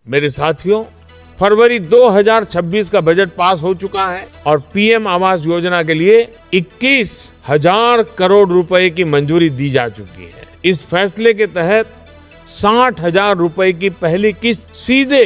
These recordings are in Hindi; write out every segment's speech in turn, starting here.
मेरे साथियों, फरवरी 2026 का बजट पास हो चुका है और पीएम आवास योजना के लिए 21,000 करोड़ रुपए की मंजूरी दी जा चुकी है। इस फैसले के तहत 60,000 रुपए की पहली किस्त सीधे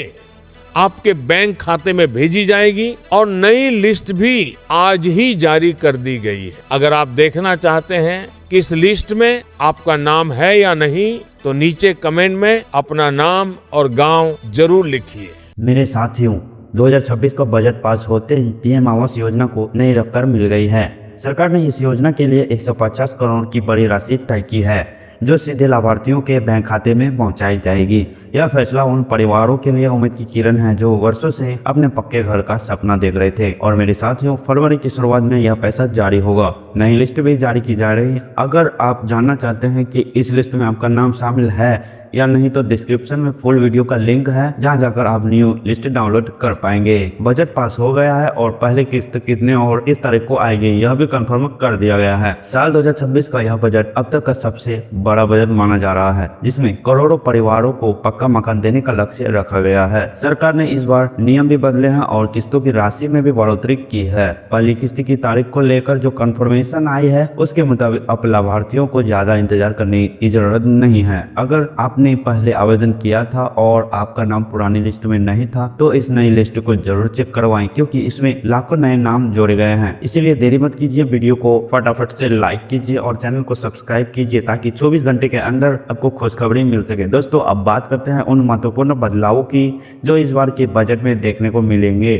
आपके बैंक खाते में भेजी जाएगी और नई लिस्ट भी आज ही जारी कर दी गई है। अगर आप देखना चाहते हैं कि इस लिस्ट में आपका नाम है या नहीं, तो नीचे कमेंट में अपना नाम और गांव जरूर लिखिए। मेरे साथियों, 2026 का बजट पास होते ही पीएम आवास योजना को नई रफ्तार मिल गई है। सरकार ने इस योजना के लिए 150 करोड़ की बड़ी राशि तय की है, जो सीधे लाभार्थियों के बैंक खाते में पहुंचाई जाएगी। यह फैसला उन परिवारों के लिए उम्मीद की किरण है जो वर्षों से अपने पक्के घर का सपना देख रहे थे। और मेरे साथियों, फरवरी की शुरुआत में यह पैसा जारी होगा। नई लिस्ट भी जारी की जा रही है। अगर आप जानना चाहते हैं कि इस लिस्ट में आपका नाम शामिल है या नहीं, तो डिस्क्रिप्शन में फुल वीडियो का लिंक है, जहां जाकर आप न्यू लिस्ट डाउनलोड कर पाएंगे। बजट पास हो गया है और पहली किस्त कितने और किस तारीख को आएगी, यह भी कंफर्म कर दिया गया है। साल 2026 का यह बजट अब तक का सबसे बड़ा बजट माना जा रहा है, जिसमें करोड़ों परिवारों को पक्का मकान देने का लक्ष्य रखा गया है। सरकार ने इस बार नियम भी बदले हैं और किस्तों की राशि में भी बढ़ोतरी की है। पहली किस्त की तारीख को लेकर जो कंफर्मेशन आई है, उसके मुताबिक अब लाभार्थियों को ज्यादा इंतजार करने की जरूरत नहीं है। अगर आपने पहले आवेदन किया था और आपका नाम पुरानी लिस्ट में नहीं था, तो इस नई लिस्ट को जरूर चेक करवाएं, क्योंकि इसमें लाखों नए नाम जोड़े गए हैं। इसीलिए देरी मत कीजिए, वीडियो को फटाफट से लाइक कीजिए और चैनल को सब्सक्राइब कीजिए, ताकि 24 घंटे के अंदर आपको खुशखबरी मिल सके। दोस्तों, अब बात करते हैं उन महत्वपूर्ण बदलावों की जो इस बार के बजट में देखने को मिलेंगे।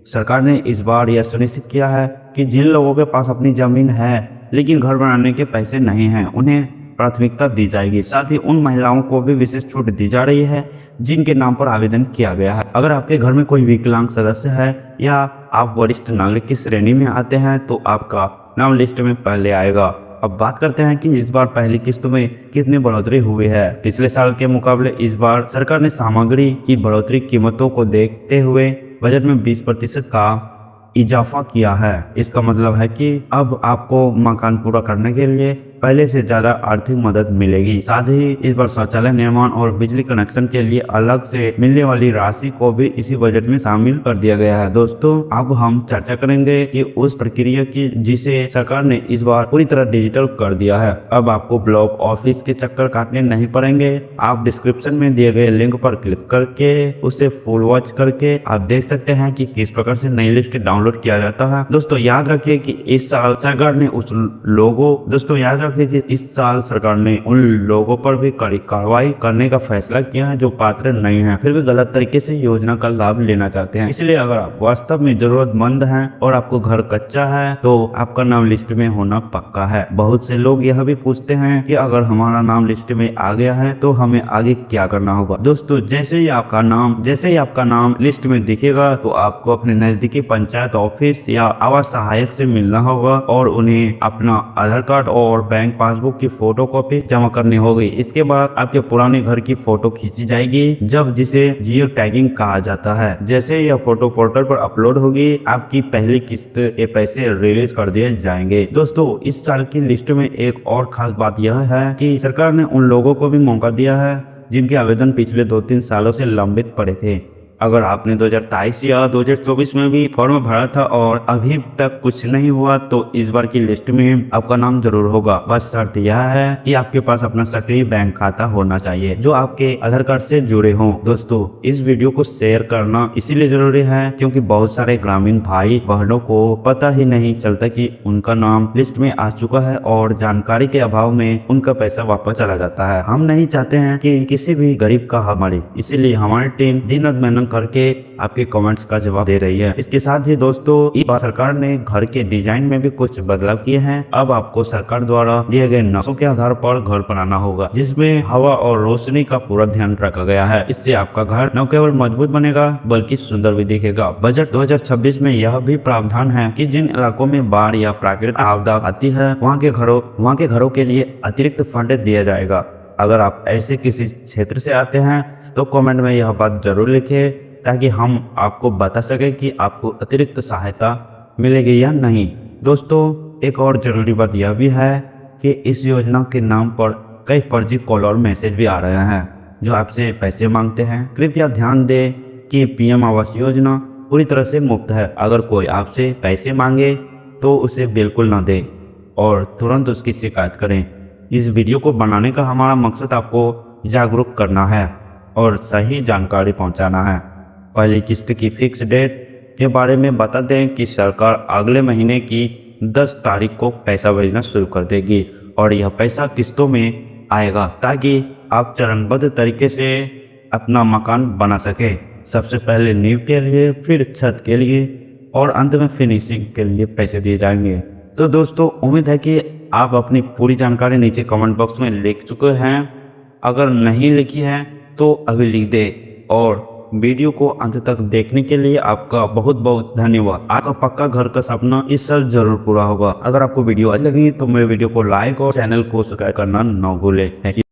सरकार ने इस बार यह सुनिश्चित किया है कि जिन लोगों के पास अपनी जमीन है लेकिन घर बनाने के पैसे नहीं हैं, उन्हें प्राथमिकता दी जाएगी। साथ ही उन महिलाओं को भी विशेष छूट दी जा रही है जिनके नाम पर आवेदन किया गया है। अगर आपके घर में कोई विकलांग सदस्य है या आप वरिष्ठ नागरिक की श्रेणी में आते हैं, तो आपका नाम लिस्ट में पहले आएगा। अब बात करते हैं कि इस बार पहली किस्त में कितनी बढ़ोतरी हुई है। पिछले साल के मुकाबले इस बार सरकार ने सामग्री की बढ़ोतरी कीमतों को देखते हुए बजट में 20% का इजाफा किया है। इसका मतलब है कि अब आपको मकान पूरा करने के लिए पहले से ज्यादा आर्थिक मदद मिलेगी। साथ ही इस बार शौचालय निर्माण और बिजली कनेक्शन के लिए अलग से मिलने वाली राशि को भी इसी बजट में शामिल कर दिया गया है। दोस्तों, अब हम चर्चा करेंगे कि उस प्रक्रिया की जिसे सरकार ने इस बार पूरी तरह डिजिटल कर दिया है। अब आपको ब्लॉक ऑफिस के चक्कर काटने नहीं पड़ेंगे। आप डिस्क्रिप्शन में दिए गए लिंक पर क्लिक करके उसे फुल वॉच करके आप देख सकते हैं कि किस प्रकार से नई लिस्ट डाउनलोड किया जाता है। दोस्तों, याद रखिए कि इस साल सरकार ने इस साल सरकार ने उन लोगों पर भी कड़ी कार्रवाई करने का फैसला किया है जो पात्र नहीं हैं, फिर भी गलत तरीके से योजना का लाभ लेना चाहते हैं। इसलिए अगर आप वास्तव में जरूरतमंद हैं और आपको घर कच्चा है, तो आपका नाम लिस्ट में होना पक्का है। बहुत से लोग यह भी पूछते हैं कि अगर हमारा नाम लिस्ट में आ गया है तो हमें आगे क्या करना होगा। दोस्तों, जैसे ही आपका नाम लिस्ट में दिखेगा, तो आपको अपने नजदीकी पंचायत ऑफिस या आवास सहायक से मिलना होगा और उन्हें अपना आधार कार्ड और बैंक पासबुक की फोटोकॉपी जमा करनी होगी। इसके बाद आपके पुराने घर की फोटो खींची जाएगी, जिसे जियो टैगिंग कहा जाता है। जैसे यह फोटो पोर्टल पर अपलोड होगी, आपकी पहली किस्त के पैसे रिलीज कर दिए जाएंगे। दोस्तों, इस साल की लिस्ट में एक और खास बात यह है कि सरकार ने उन लोगों को भी मौका दिया है जिनके आवेदन पिछले 2-3 सालों से लंबित पड़े थे। अगर आपने 2023 या 2024 में भी फॉर्म भरा था और अभी तक कुछ नहीं हुआ, तो इस बार की लिस्ट में आपका नाम जरूर होगा। बस शर्त यह है कि आपके पास अपना सक्रिय बैंक खाता होना चाहिए जो आपके आधार कार्ड से जुड़े हों। दोस्तों, इस वीडियो को शेयर करना इसीलिए जरूरी है क्योंकि बहुत सारे ग्रामीण भाई बहनों को पता ही नहीं चलता कि उनका नाम लिस्ट में आ चुका है और जानकारी के अभाव में उनका पैसा वापस चला जाता है। हम नहीं चाहते हैं कि किसी भी गरीब का हमारी, इसीलिए हमारी टीम दिन रात मेहनत करके आपके कमेंट्स का जवाब दे रही है। इसके साथ ही दोस्तों, इस बार सरकार ने घर के डिजाइन में भी कुछ बदलाव किए हैं। अब आपको सरकार द्वारा दिए गए नक्शों के आधार पर घर बनाना होगा, जिसमें हवा और रोशनी का पूरा ध्यान रखा गया है। इससे आपका घर न केवल मजबूत बनेगा बल्कि सुंदर भी दिखेगा। बजट 2026 में यह भी प्रावधान है कि जिन इलाकों में बाढ़ या प्राकृतिक आपदा आती है, वहाँ के घरों के लिए अतिरिक्त फंड दिया जाएगा। अगर आप ऐसे किसी क्षेत्र से आते हैं तो कमेंट में यह बात जरूर लिखें, ताकि हम आपको बता सके कि आपको अतिरिक्त सहायता मिलेगी या नहीं। दोस्तों, एक और जरूरी बात यह भी है कि इस योजना के नाम पर कई फर्जी कॉल और मैसेज भी आ रहे हैं, जो आपसे पैसे मांगते हैं। कृपया ध्यान दें कि पीएम आवास योजना पूरी तरह से मुफ्त है। अगर कोई आपसे पैसे मांगे तो उसे बिल्कुल ना दें और तुरंत उसकी शिकायत करें। इस वीडियो को बनाने का हमारा मकसद आपको जागरूक करना है और सही जानकारी पहुंचाना है। पहली किस्त की फिक्स डेट के बारे में बता दें कि सरकार अगले महीने की 10 तारीख को पैसा भेजना शुरू कर देगी और यह पैसा किस्तों में आएगा ताकि आप चरणबद्ध तरीके से अपना मकान बना सके। सबसे पहले नींव के लिए, फिर छत के लिए और अंत में फिनिशिंग के लिए पैसे दिए जाएंगे। तो दोस्तों, उम्मीद है कि आप अपनी पूरी जानकारी नीचे कमेंट बॉक्स में लिख चुके हैं। अगर नहीं लिखी है तो अभी लिख दे और वीडियो को अंत तक देखने के लिए आपका बहुत बहुत धन्यवाद। आपका पक्का घर का सपना इस साल जरूर पूरा होगा। अगर आपको वीडियो अच्छी लगी तो मेरे वीडियो को लाइक और चैनल को सब्सक्राइब करना न भूलें।